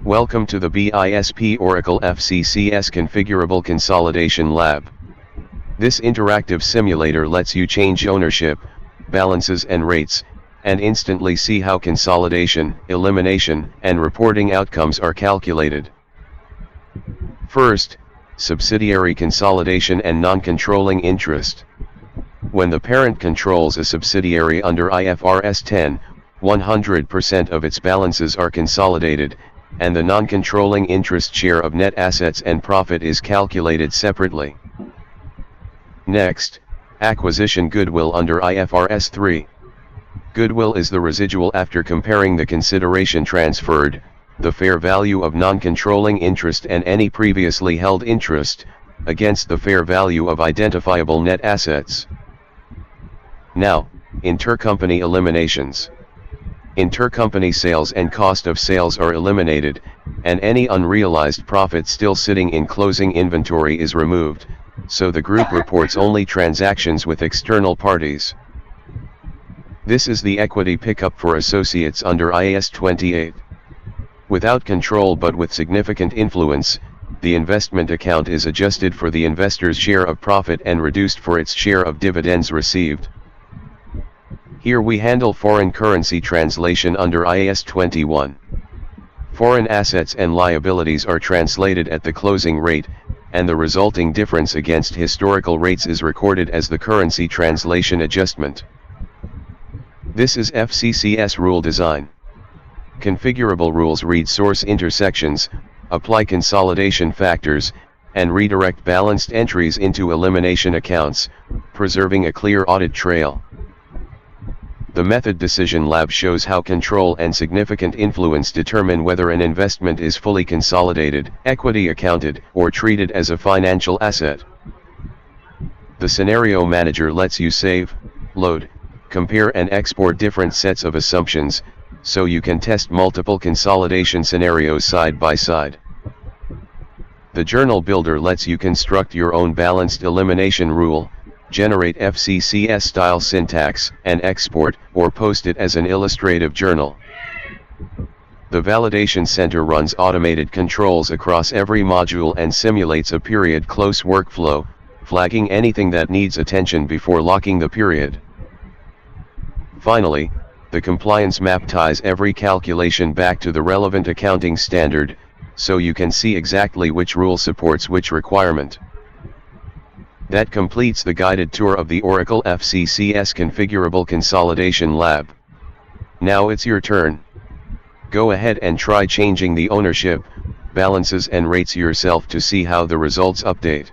Welcome to the BISP Oracle FCCS Configurable Consolidation Lab. This interactive simulator lets you change ownership, balances and rates, and instantly see how consolidation, elimination, and reporting outcomes are calculated. First, subsidiary consolidation and non-controlling interest. When the parent controls a subsidiary under IFRS 10, 100% of its balances are consolidated, and the non-controlling interest share of net assets and profit is calculated separately. Next, acquisition goodwill under IFRS 3. Goodwill is the residual after comparing the consideration transferred, the fair value of non-controlling interest and any previously held interest, against the fair value of identifiable net assets. Now, intercompany eliminations. Intercompany sales and cost of sales are eliminated, and any unrealized profit still sitting in closing inventory is removed, so the group reports only transactions with external parties. This is the equity pickup for associates under IAS 28. Without control but with significant influence, the investment account is adjusted for the investor's share of profit and reduced for its share of dividends received. Here we handle foreign currency translation under IAS 21. Foreign assets and liabilities are translated at the closing rate, and the resulting difference against historical rates is recorded as the currency translation adjustment. This is FCCS rule design. Configurable rules read source intersections, apply consolidation factors, and redirect balanced entries into elimination accounts, preserving a clear audit trail. The Method Decision Lab shows how control and significant influence determine whether an investment is fully consolidated, equity accounted, or treated as a financial asset. The Scenario Manager lets you save, load, compare and export different sets of assumptions, so you can test multiple consolidation scenarios side by side. The Journal Builder lets you construct your own balanced elimination rule, generate FCCS-style syntax, and export or post it as an illustrative journal. The Validation Center runs automated controls across every module and simulates a period-close workflow, flagging anything that needs attention before locking the period. Finally, the Compliance Map ties every calculation back to the relevant accounting standard, so you can see exactly which rule supports which requirement. That completes the guided tour of the Oracle FCCS Configurable Consolidation Lab. Now it's your turn. Go ahead and try changing the ownership, balances and rates yourself to see how the results update.